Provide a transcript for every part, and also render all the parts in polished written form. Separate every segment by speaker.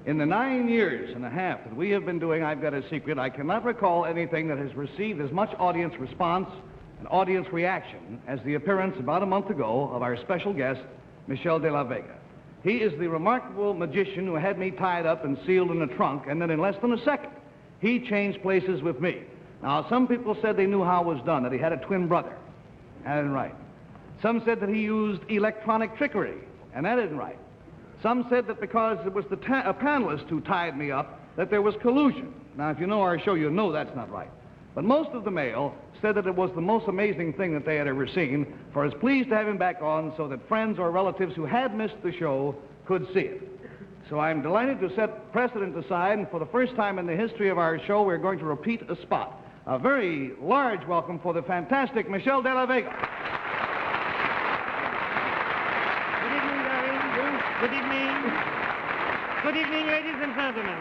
Speaker 1: In the 9 years and a half that we have been doing I've Got a Secret, I cannot recall anything that has received as much audience response and audience reaction as the appearance about a month ago of our special guest, Michel de la Vega. He is the remarkable magician who had me tied up and sealed in a trunk, and then in less than a second, he changed places with me. Now, some people said they knew how it was done, that he had a twin brother. That isn't right. Some said that he used electronic trickery, and that isn't right. Some said that because it was a panelist who tied me up, that there was collusion. Now, if you know our show, you know that's not right. But most of the mail said that it was the most amazing thing that they had ever seen, for it's pleased to have him back on so that friends or relatives who had missed the show could see it. So I'm delighted to set precedent aside, and for the first time in the history of our show, we're going to repeat a spot. A very large welcome for the fantastic Michel de la Vega.
Speaker 2: Good evening, darling. Good evening. Good evening, ladies and gentlemen.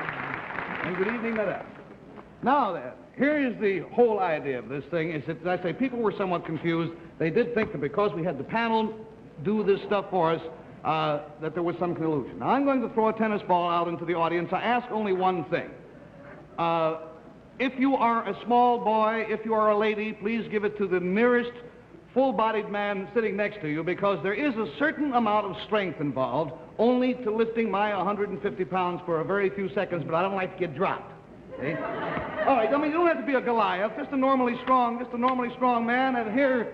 Speaker 1: And good evening, madame. Now then, here is the whole idea of this thing, is that, as I say, people were somewhat confused. They did think that because we had the panel do this stuff for us, that there was some collusion. Now, I'm going to throw a tennis ball out into the audience. I ask only one thing. If you are a small boy, if you are a lady, please give it to the nearest full-bodied man sitting next to you, because there is a certain amount of strength involved, only to lifting my 150 pounds for a very few seconds, but I don't like to get dropped. See? All right, I mean, you don't have to be a Goliath, just a normally strong man, and here,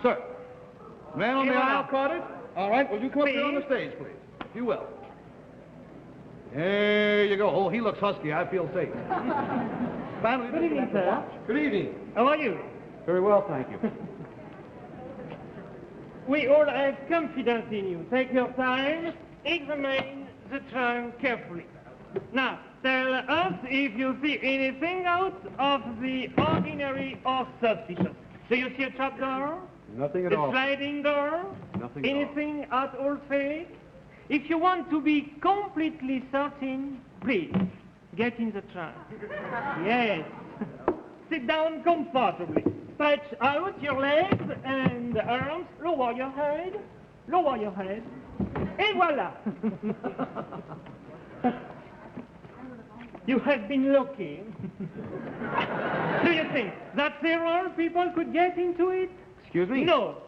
Speaker 1: sir. Man on the aisle caught it? All right, will you come up here on the stage, please? If you will. There you go. Oh, he looks husky. I feel safe. Finally,
Speaker 2: Good evening, sir.
Speaker 1: Good evening.
Speaker 2: How are you?
Speaker 1: Very well, thank you.
Speaker 2: We all have confidence in you. Take your time. Examine the trunk carefully. Now, tell us if you see anything out of the ordinary or suspicious. Do you see a trap door?
Speaker 1: Nothing at
Speaker 2: A
Speaker 1: all.
Speaker 2: sliding door?
Speaker 1: Nothing
Speaker 2: Anything at all fake? If you want to be completely certain, please, get in the trunk. Yes. Sit down comfortably. Stretch out your legs and arms. Lower your head. Lower your head. Et voila. You have been looking. Do you think that several people could get into it?
Speaker 1: Excuse me?
Speaker 2: No.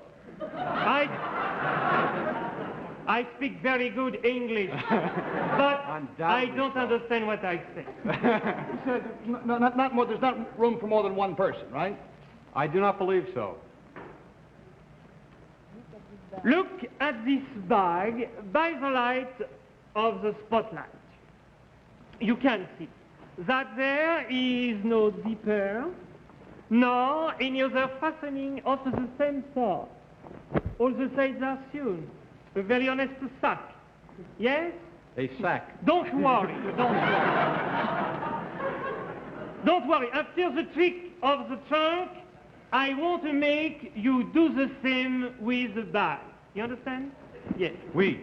Speaker 2: I speak very good English, but I don't understand what I say.
Speaker 1: You said not more. There's not room for more than one person, right?
Speaker 3: I do not believe so.
Speaker 2: Look at this bag by the light of the spotlight. You can see that there is no zipper, nor any other fastening of the same sort. All the sides are sewn. A very honest sack. Yes?
Speaker 3: A sack.
Speaker 2: Don't worry. Don't worry. After the trick of the trunk, I want to make you do the same with the bag. You understand? Yes.
Speaker 3: Oui.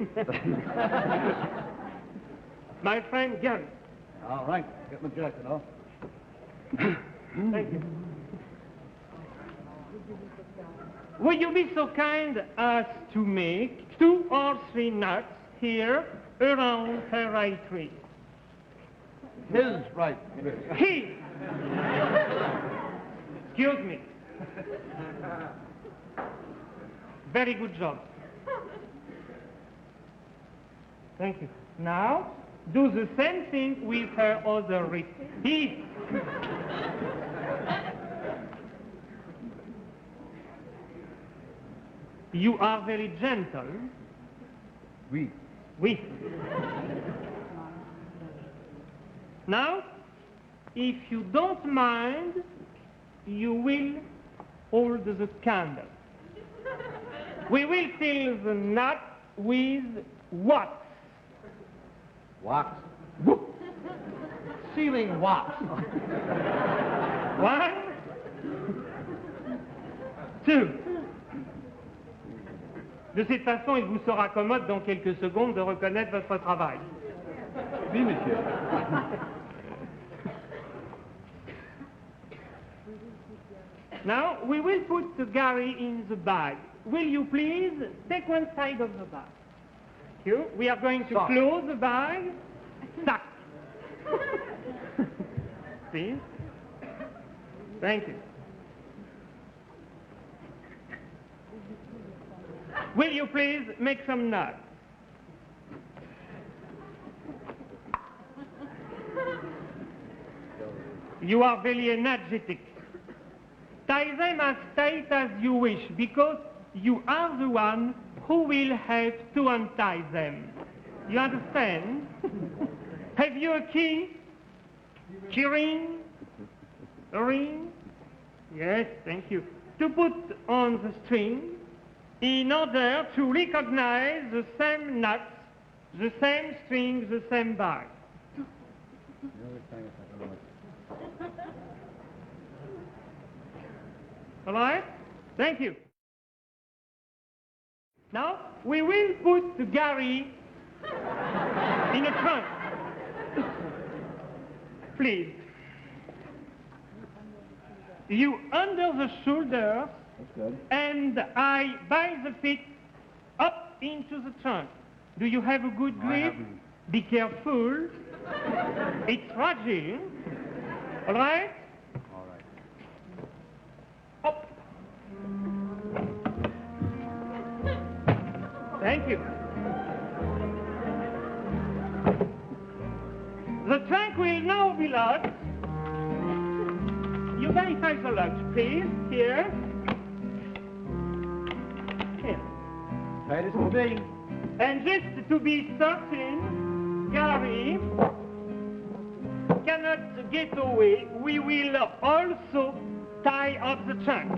Speaker 2: My friend Gary.
Speaker 1: All right. Get my jacket off.
Speaker 2: Thank you. Would you be so kind as to make 2 or 3 knots here around her right wrist?
Speaker 1: His right.
Speaker 2: His. Excuse me. Very good job. Thank you. Now, do the same thing with her other wrist. His. You are very gentle.
Speaker 1: Oui.
Speaker 2: Oui. Now, if you don't mind, you will hold the candle. We will fill the knot with wax.
Speaker 1: Wax. Sealing wax.
Speaker 2: 1, 2. De cette façon, il vous sera commode dans quelques secondes de reconnaître votre travail.
Speaker 1: Oui, monsieur.
Speaker 2: Now, we will put Gary in the bag. Will you please take one side of the bag? Thank you. We are going to close the bag sack. Please. Thank you. Will you please make some nuts? You are very energetic. Tie them as tight as you wish, because you are the one who will have to untie them. You understand? Have you a key? Key ring? A ring? Yes, thank you. To put on the string in order to recognize the same nuts, the same string, the same bag. All right? Thank you. Now, we will put Gary in a trunk. Please. You under the shoulders, and I by the feet up into the trunk. Do you have a good grip? Be careful. It's fragile. All right?
Speaker 3: All right.
Speaker 2: Up. Thank you. The trunk will now be locked. You verify the lock, please. Here. Here.
Speaker 3: Tight as can be.
Speaker 2: And just to be certain, Gary cannot get away, we will also tie up the trunk.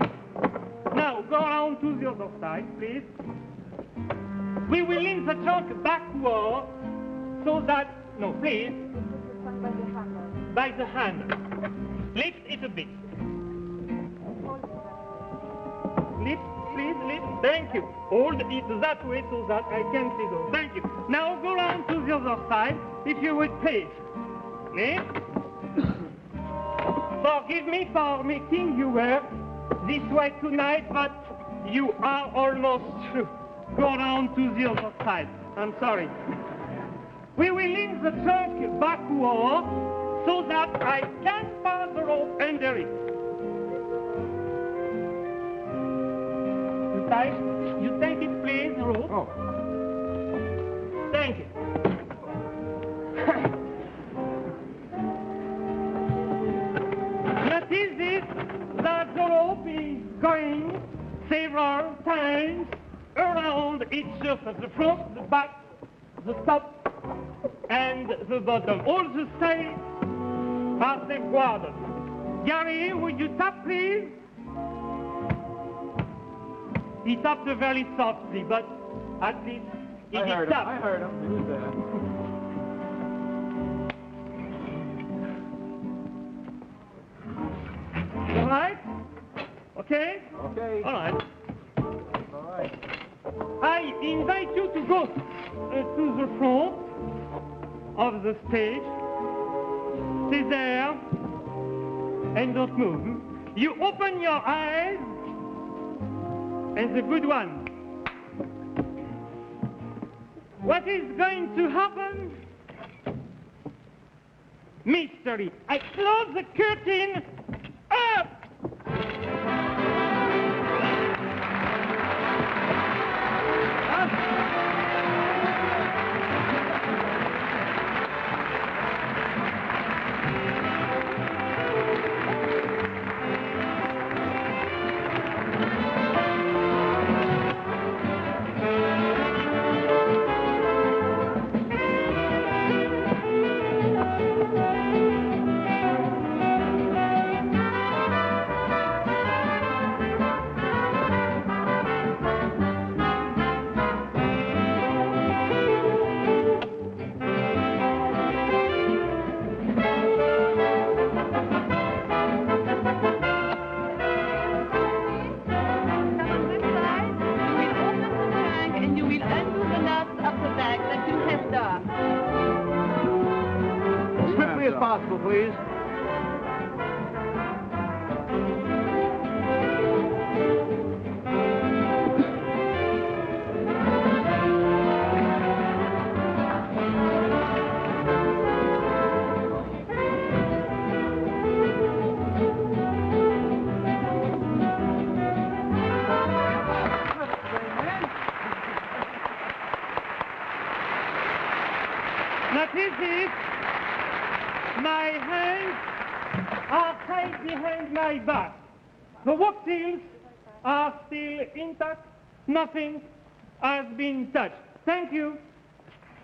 Speaker 2: Now, go around to the other side, please. We will lean the trunk backward so that, no, please, by the handle. Lift it a bit. Lift, please, lift. Thank you. Hold it that way so that I can see those. Thank you. Now go around to the other side, if you would please. Lift. Forgive me for making you work this way tonight, but you are almost through. Go around to the other side. I'm sorry. We will lean the trunk backward so that I can pass the rope under it. You take it, please, the rope.
Speaker 3: Oh.
Speaker 2: Thank you. Notice this, that the rope is going several times around its surface, the front, the back, the top, and the bottom. All the sides are safeguarded. Gary, would you tap, please? He tapped very softly, but at least he did tap.
Speaker 3: I heard him. He was there.
Speaker 2: All right? Okay?
Speaker 3: Okay.
Speaker 2: All right.
Speaker 3: All right.
Speaker 2: I invite you to go to the front of the stage. Stay there and don't move. You open your eyes, and the good one. What is going to happen? Mystery. I close the curtain up.
Speaker 1: Possible, please.
Speaker 2: That is it. My hands are tied behind my back. The work tools are still intact. Nothing has been touched. Thank you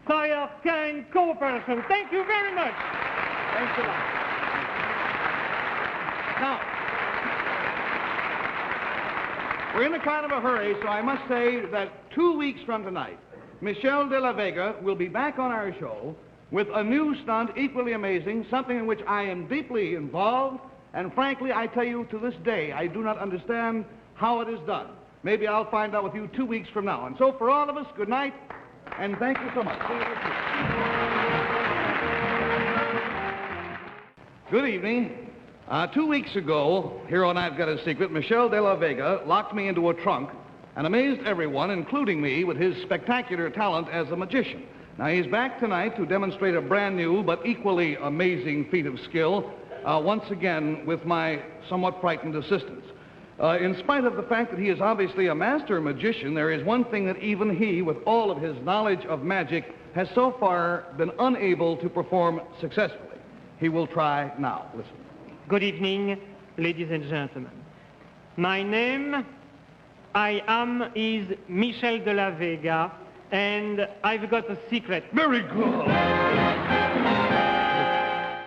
Speaker 2: for your kind cooperation. Thank you very much.
Speaker 1: Thanks a lot. Now, we're in a kind of a hurry, so I must say that 2 weeks from tonight, Michel de la Vega will be back on our show with a new stunt equally amazing, something in which I am deeply involved, and frankly, I tell you, to this day, I do not understand how it is done. Maybe I'll find out with you 2 weeks from now. And so for all of us, good night, and thank you so much. Good evening. 2 weeks ago, here on I've Got a Secret, Michel de la Vega locked me into a trunk and amazed everyone, including me, with his spectacular talent as a magician. Now, he's back tonight to demonstrate a brand new but equally amazing feat of skill, once again with my somewhat frightened assistance. In spite of the fact that he is obviously a master magician, there is one thing that even he, with all of his knowledge of magic, has so far been unable to perform successfully. He will try now. Listen.
Speaker 2: Good evening, ladies and gentlemen. My name, is Michel de la Vega, and I've got a secret.
Speaker 1: Very good.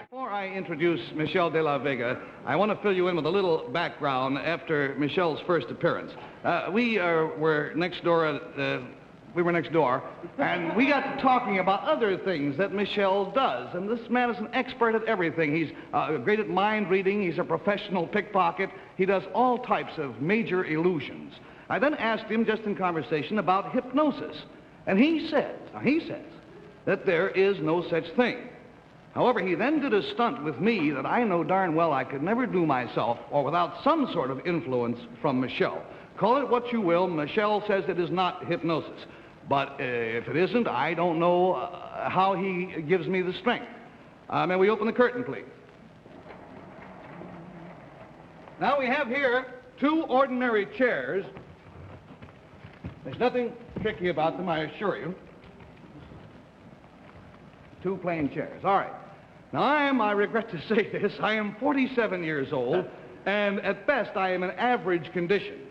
Speaker 1: Before I introduce Michel de la Vega, I want to fill you in with a little background after Michel's first appearance. We were next door, and we got to talking about other things that Michel does. And this man is an expert at everything. He's great at mind reading. He's a professional pickpocket. He does all types of major illusions. I then asked him, just in conversation, about hypnosis. And he says that there is no such thing. However, he then did a stunt with me that I know darn well I could never do myself or without some sort of influence from Michel. Call it what you will, Michel says it is not hypnosis. But if it isn't, I don't know how he gives me the strength. May we open the curtain, please? Now we have here 2 ordinary chairs. There's nothing tricky about them, I assure you. 2 plain chairs. All right. Now, I regret to say this, I am 47 years old, and at best I am in average condition.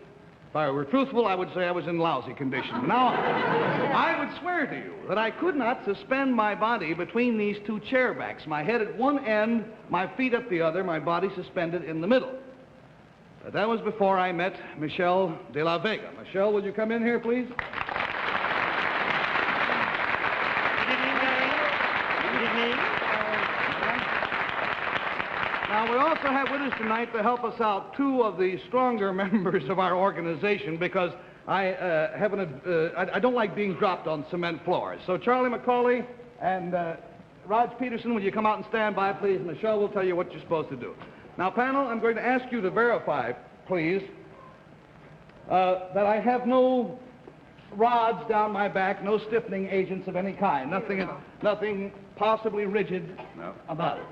Speaker 1: If I were truthful, I would say I was in lousy condition. Now, I would swear to you that I could not suspend my body between these 2 chair backs. My head at one end, my feet at the other, my body suspended in the middle. But that was before I met Michel de la Vega. Michel, will you come in here, please?
Speaker 2: Good evening, Larry. Good evening.
Speaker 1: Now, we also have with us tonight to help us out 2 of the stronger members of our organization because I don't like being dropped on cement floors. So Charlie McCauley and Raj Peterson, will you come out and stand by, please? Michel will tell you what you're supposed to do. Now, panel, I'm going to ask you to verify, please, that I have no rods down my back, no stiffening agents of any kind, nothing possibly rigid about it.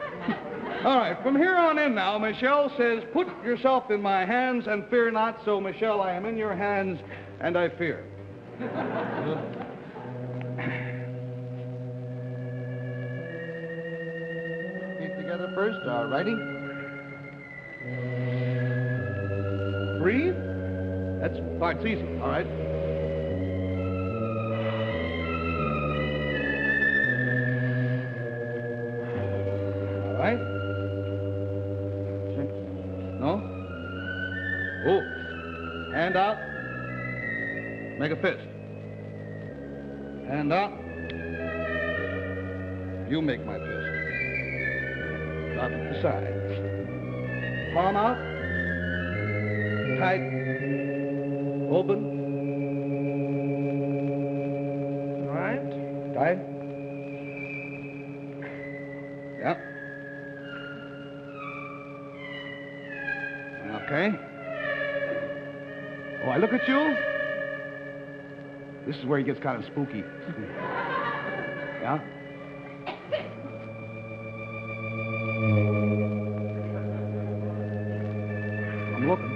Speaker 1: All right, from here on in now, Michel says, put yourself in my hands and fear not. So, Michel, I am in your hands and I fear. Feet together first, righty. Breathe. That's part's easy, all right. All right. No? Oh. Hand out. Make a fist. Hand out. You make my fist. Drop it to the side. Palm out. Tight. Open.
Speaker 2: All right.
Speaker 1: Tight. Yep. Okay. Oh, I look at you. This is where he gets kind of spooky. Yeah? I'm looking.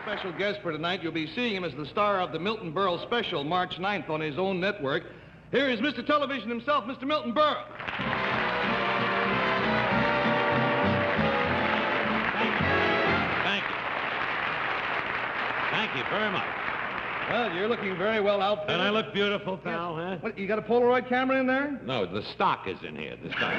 Speaker 1: Special guest for tonight. You'll be seeing him as the star of the Milton Berle special, March 9th, on his own network. Here is Mr. Television himself, Mr. Milton Berle.
Speaker 4: Thank you. Thank you very much.
Speaker 1: Well, you're looking very well outfitted.
Speaker 4: And I look beautiful, pal, huh?
Speaker 1: What, you got a Polaroid camera in there?
Speaker 4: No, the stock is in here. The stock.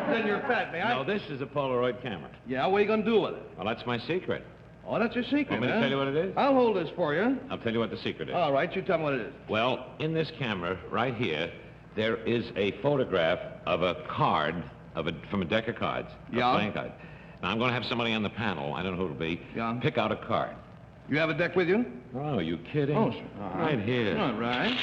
Speaker 1: Then you're fat, may I?
Speaker 4: No, this is a Polaroid camera.
Speaker 1: Yeah, what are you going to do with it?
Speaker 4: Well, that's my secret.
Speaker 1: Oh, that's your secret,
Speaker 4: Want me to
Speaker 1: huh?
Speaker 4: tell you what it is?
Speaker 1: I'll hold this for you.
Speaker 4: I'll tell you what the secret is.
Speaker 1: All right, you tell me what it is.
Speaker 4: Well, in this camera, right here, there is a photograph of a card from a deck of cards.
Speaker 1: Yeah.
Speaker 4: A playing card. Now, I'm going to have somebody on the panel, I don't know who it'll be,
Speaker 1: Yeah.
Speaker 4: pick out a card.
Speaker 1: You have a deck with you?
Speaker 4: Oh, are you kidding?
Speaker 1: Oh,
Speaker 4: right here.
Speaker 1: All right.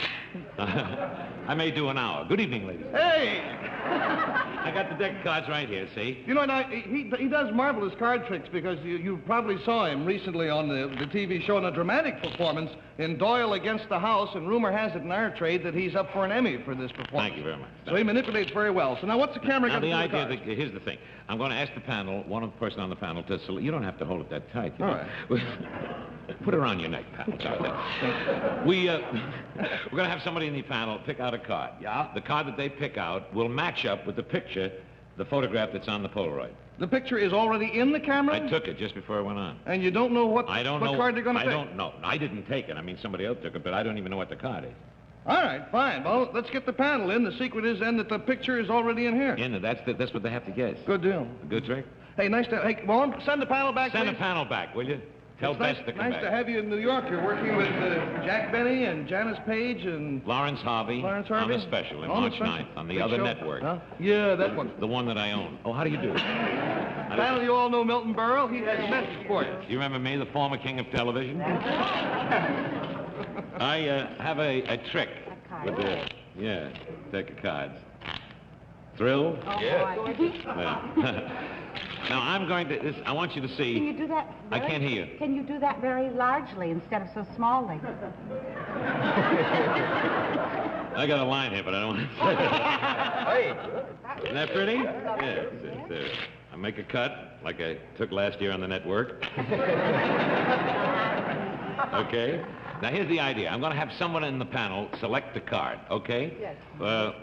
Speaker 4: I may do an hour. Good evening, ladies.
Speaker 1: Hey!
Speaker 4: I got the deck of cards right here, see?
Speaker 1: You know, now, he does marvelous card tricks because you probably saw him recently on the TV show in a dramatic performance in Doyle Against the House, and rumor has it in our trade that he's up for an Emmy for this performance.
Speaker 4: Thank you very much.
Speaker 1: So he manipulates very well. So now what's the camera
Speaker 4: Now,
Speaker 1: going to
Speaker 4: the
Speaker 1: do?
Speaker 4: idea, here's the thing. I'm going to ask the panel, one person on the panel, to select. You don't have to hold it that tight.
Speaker 1: All right.
Speaker 4: Put it around your neck, pal. Sorry, we're going to have somebody in the panel pick out a card.
Speaker 1: Yeah.
Speaker 4: The card that they pick out will match up with the picture, the photograph that's on the Polaroid.
Speaker 1: The picture is already in the camera?
Speaker 4: I took it just before I went on.
Speaker 1: And you don't know what
Speaker 4: I don't know.
Speaker 1: card they're going to pick?
Speaker 4: I don't know. I didn't take it. I mean, somebody else took it, but I don't even know what the card is.
Speaker 1: All right, fine. Well, let's get the panel in. The secret is then that the picture is already in here.
Speaker 4: And that's what they have to guess.
Speaker 1: Good deal.
Speaker 4: A good trick?
Speaker 1: Hey, nice to... Hey, Vaughn, send the panel back,
Speaker 4: Send
Speaker 1: please.
Speaker 4: the panel back, will you? Tell
Speaker 1: It's
Speaker 4: Bess to come
Speaker 1: nice
Speaker 4: back.
Speaker 1: to have you in New York. You're working with Jack Benny and Janice Page and...
Speaker 4: Lawrence Harvey.
Speaker 1: Lawrence Harvey?
Speaker 4: On the special, in
Speaker 1: On the
Speaker 4: March
Speaker 1: special.
Speaker 4: 9th, on the
Speaker 1: Big
Speaker 4: other
Speaker 1: show.
Speaker 4: network.
Speaker 1: Huh? Yeah, that one.
Speaker 4: The one that I own. Oh, how do you do?
Speaker 1: Panel, you all know Milton Berle. He has a message for you.
Speaker 4: You remember me, the former king of television? I have a trick with the deck of cards. Thrilled?
Speaker 5: Oh,
Speaker 4: Yeah.
Speaker 5: boy.
Speaker 4: Now, I'm going to... I want you to see...
Speaker 5: Can you do that?
Speaker 4: I can't hear you.
Speaker 5: Can you do that very largely instead of so smallly?
Speaker 4: I got a line here, but I don't want to say it. Isn't that pretty? Yeah. I make a cut, like I took last year on the network. Okay? Now, here's the idea. I'm going to have someone in the panel select a card, okay?
Speaker 5: Yes.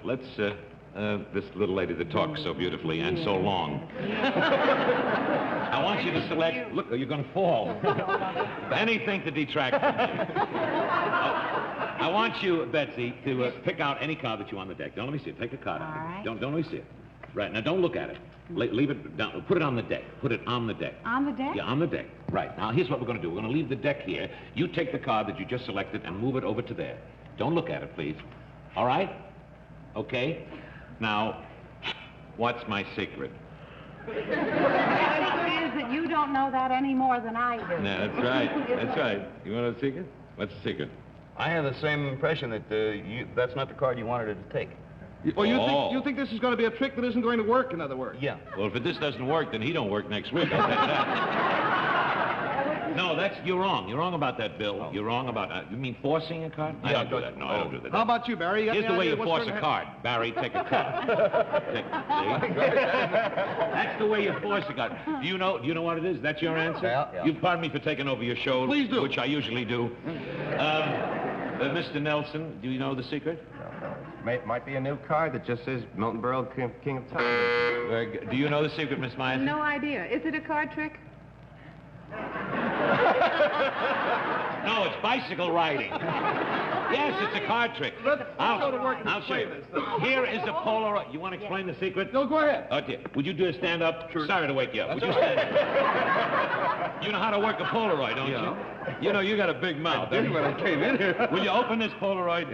Speaker 4: Let's, this little lady that talks so beautifully and so long. I want you to select... Look, you're going to fall. Anything to detract from you. I want you, Betsy, to pick out any card that you want on the deck. Don't let me see it. Take a card out.
Speaker 5: All right.
Speaker 4: Don't let me see it. Right. Now, don't look at it. Leave it down. Put it on the deck. Put it on the deck.
Speaker 5: On the deck?
Speaker 4: Yeah, on the deck. Right. Now, here's what we're going to do. We're going to leave the deck here. You take the card that you just selected and move it over to there. Don't look at it, please. All right? Okay? Now, What's my secret?
Speaker 5: The secret is that you don't know that any more than I do.
Speaker 4: No, that's right. That's right. You want a secret? What's the secret?
Speaker 6: I have the same impression that that's not the card you wanted her to take.
Speaker 1: Well,
Speaker 4: Oh.
Speaker 1: you think this is going to be a trick that isn't going to work, in other words?
Speaker 6: Yeah.
Speaker 4: Well, if this doesn't work, then he don't work next week. I'll tell you that. No, you're wrong. You're wrong about that, Bill. You're wrong about... you mean forcing a card? I don't do that. No, I don't do that.
Speaker 1: How about you, Barry? You got
Speaker 4: Here's
Speaker 1: any
Speaker 4: the way
Speaker 1: idea
Speaker 4: you
Speaker 1: what's
Speaker 4: force
Speaker 1: going
Speaker 4: a
Speaker 1: to happen?
Speaker 4: card. Barry, take a card. See? That's the way you force a card. Do you know what it is? That's your answer?
Speaker 6: Yeah.
Speaker 4: You pardon me for taking over your show.
Speaker 1: Please do.
Speaker 4: Which I usually do. Mr. Nelson, do you know the secret?
Speaker 3: Might be a new card that just says Milton Berle, King of Time.
Speaker 4: Very good. Do you know the secret, Miss Myers?
Speaker 7: No idea. Is it a card trick?
Speaker 4: No, it's bicycle riding. Yes, it's a card trick.
Speaker 1: Let's go to work and
Speaker 4: I'll show you.
Speaker 1: explain this.
Speaker 4: Here is a Polaroid. You want to explain the secret?
Speaker 1: No, go ahead.
Speaker 4: Oh, dear. Would you do a stand up? Sure. Sorry to wake you up. Would you stand up? You know how to work a Polaroid, don't you? You know, you got a big mouth.
Speaker 1: That's when I came in here.
Speaker 4: Will you open this Polaroid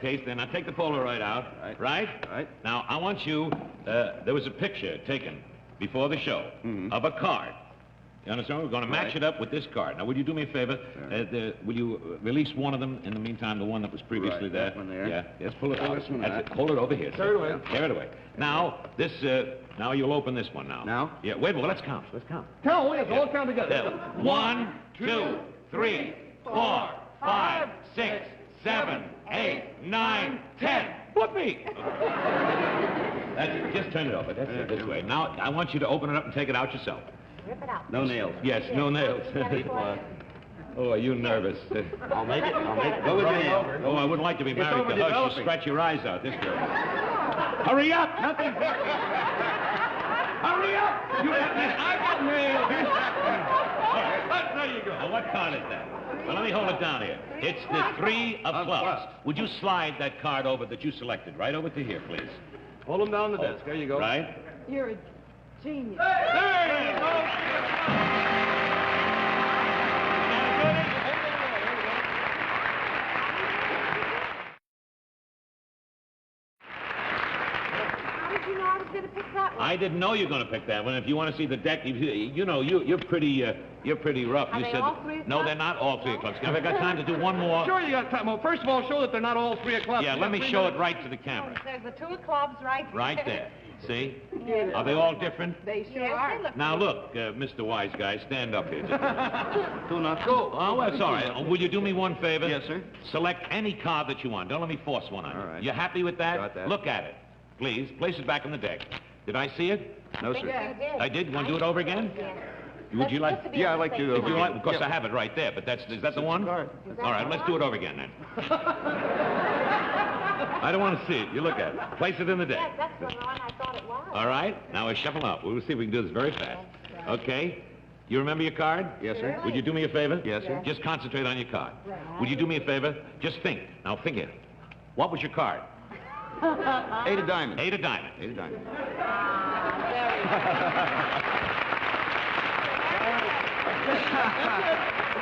Speaker 4: case? Then I'll take the Polaroid out. Right?
Speaker 1: Right.
Speaker 4: Now, I want you... there was a picture taken before the show of a card. You understand? We're going to match it up with this card. Now, would you do me a favor? Will you release one of them in the meantime, the one that was previously
Speaker 1: Right,
Speaker 4: there?
Speaker 1: that one there.
Speaker 4: Yeah. Yes, pull it out.
Speaker 1: this one
Speaker 4: That's
Speaker 1: out.
Speaker 4: it. Hold it over here.
Speaker 1: Tear it away.
Speaker 4: Tear it away. Now, this, now you'll open this one now.
Speaker 1: Now?
Speaker 4: Yeah, wait a minute. Let's count. Let's count.
Speaker 1: Tell me, all count together.
Speaker 4: There. 1, 2, 3, 4, 5, 6, 7, 8, 9, 10. Whoopee! That's it. Just turn it over. That's it. This way. Now, I want you to open it up and take it out yourself.
Speaker 5: Rip it out.
Speaker 6: No nails.
Speaker 4: Yes, no nails. Oh, are you nervous?
Speaker 6: I'll make it. Go with nails.
Speaker 4: Oh, I wouldn't like to be married to her. She'll scratch your eyes out, this girl. Hurry up! Nothing. Hurry up! You got nails. I got nails. All right, there you go. Now, what card is that? Well, let me hold it down here. It's the 3 of clubs. Would you slide that card over that you selected right over to here, please?
Speaker 1: Hold them down on the desk. There you go.
Speaker 4: Right?
Speaker 7: You're a genius.
Speaker 1: There you go.
Speaker 5: How did you know I was going to pick that one?
Speaker 4: I didn't know you were going to pick that one. If you want to see the deck, you know, you're pretty rough.
Speaker 5: Are
Speaker 4: You
Speaker 5: they
Speaker 4: said
Speaker 5: all 3
Speaker 4: no,
Speaker 5: o'clock?
Speaker 4: they're not all 3 o'clock. Have I got time to do one more?
Speaker 1: Sure, you got time. Well, first of all, show that they're not all 3 o'clock.
Speaker 4: Yeah, let me show it right to the camera.
Speaker 5: There's the 2 of clubs right there.
Speaker 4: Right there. See? Are they all different?
Speaker 7: They sure
Speaker 5: Yes,
Speaker 7: are.
Speaker 5: they look
Speaker 4: Now look, Mr. Wise Guy, stand up here.
Speaker 6: Do not go.
Speaker 4: Oh, that's all right. Will you do me one favor?
Speaker 6: Yes, sir.
Speaker 4: Select any card that you want. Don't let me force one on you.
Speaker 6: All right.
Speaker 4: You happy with that?
Speaker 6: Got that.
Speaker 4: Look at it. Please, place it back on the deck. Did I see it?
Speaker 6: No,
Speaker 5: I think
Speaker 6: sir.
Speaker 5: you did.
Speaker 4: I did? You want to do it over again?
Speaker 5: Yes.
Speaker 4: Would you like...
Speaker 5: Just to be
Speaker 6: Yeah,
Speaker 5: on
Speaker 6: I'd like
Speaker 5: the
Speaker 6: to,
Speaker 5: same
Speaker 4: If you
Speaker 5: line.
Speaker 4: like, of course, I have it right there, but is that the one?
Speaker 6: card.
Speaker 4: All right, let's do it over again, then. I don't want to see it. You look at it. Place it in the
Speaker 5: Yes,
Speaker 4: deck.
Speaker 5: that's the one I thought it was.
Speaker 4: All right, now we shuffle up. We'll see if we can do this very fast. Okay? You remember your card?
Speaker 6: Yes, sir.
Speaker 4: Would you do me a favor?
Speaker 6: Yes, sir.
Speaker 4: Just concentrate on your card. Would you do me a favor? Just think. Now think it. What was your card?
Speaker 6: 8 of diamonds.
Speaker 4: 8 of diamonds.
Speaker 6: 8 of diamonds.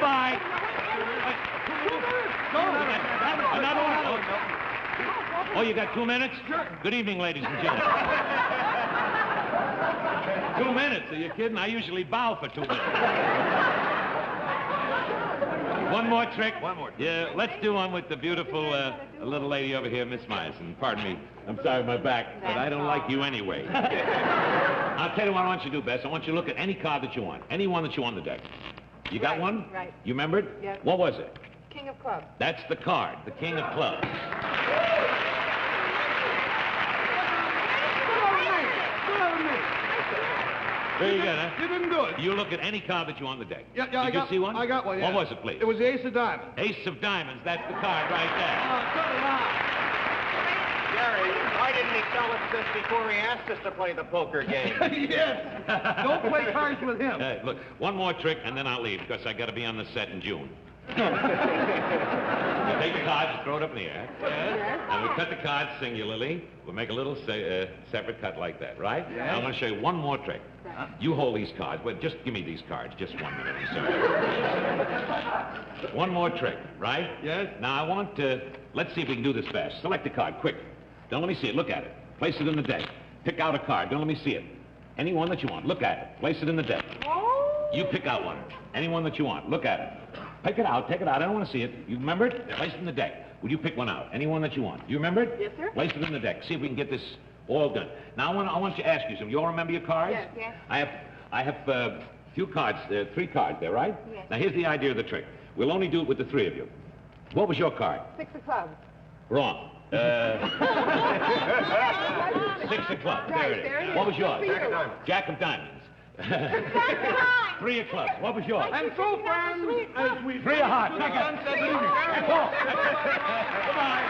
Speaker 4: Bye. Another one. Oh, you got 2 minutes? Sure. Good evening, ladies and gentlemen. 2 minutes? Are you kidding? I usually bow for 2 minutes. One more trick? One more. Yeah, let's do one with the beautiful little lady over here, Miss Myerson. Pardon me. I'm sorry, my back, but I don't like you anyway. I'll tell you what I want you to do, Bess. I want you to look at any card that you want. Any one that you want on the deck. You got
Speaker 7: Right,
Speaker 4: one?
Speaker 7: right.
Speaker 4: You remember it?
Speaker 7: Yes.
Speaker 4: What was it?
Speaker 7: King of clubs.
Speaker 4: That's the card, the King of Clubs. Very good, huh?
Speaker 1: You didn't do it.
Speaker 4: You look at any card that you want on the deck.
Speaker 1: Yeah,
Speaker 4: Did
Speaker 1: I
Speaker 4: you
Speaker 1: got,
Speaker 4: see one?
Speaker 1: I got one, yeah.
Speaker 4: What was it, please?
Speaker 1: It was the Ace of Diamonds.
Speaker 4: Ace of Diamonds. That's the card right there.
Speaker 3: Gary, why didn't he tell us this before he asked us to play the poker game?
Speaker 1: Yes. Don't play cards with him.
Speaker 4: Hey, look, one more trick, and then I'll leave, because I got to be on the set in June. You take the cards, you throw it up in the air. And we cut the cards singularly. We'll make a little separate cut like that, right?
Speaker 1: Yes.
Speaker 4: Now I'm going to show you one more trick. You hold these cards. Well, just give me these cards. Just 1 minute, I'm sorry. One more trick, right?
Speaker 1: Yes.
Speaker 4: Now I want to... Let's see if we can do this fast. Select a card, quick. Don't let me see it. Look at it. Place it in the deck. Pick out a card. Don't let me see it. Any one that you want. Look at it. Place it in the deck.
Speaker 7: Oh.
Speaker 4: You pick out one. Any one that you want. Look at it. Pick it out. Take it out. I don't want to see it. You remember it? Place it in the deck. Will you pick one out? Any one that you want. You remember it?
Speaker 7: Yes, sir.
Speaker 4: Place it in the deck. See if we can get this all done. Now, I want to ask you something. You all remember your cards?
Speaker 7: Yes, yes.
Speaker 4: I have few cards, 3 cards there, right?
Speaker 7: Yes.
Speaker 4: Now, here's the idea of the trick. We'll only do it with the 3 of you. What was your card?
Speaker 7: 6 of clubs.
Speaker 4: Wrong. 6 of clubs.
Speaker 7: Right,
Speaker 4: There it
Speaker 7: there it
Speaker 4: is.
Speaker 7: is.
Speaker 4: What was yours?
Speaker 7: Jack of diamonds.
Speaker 4: Jack of diamonds. 3 of clubs. What was yours?
Speaker 2: And so, friends, as we
Speaker 4: 3 of hearts. Take it. That's all. Goodbye.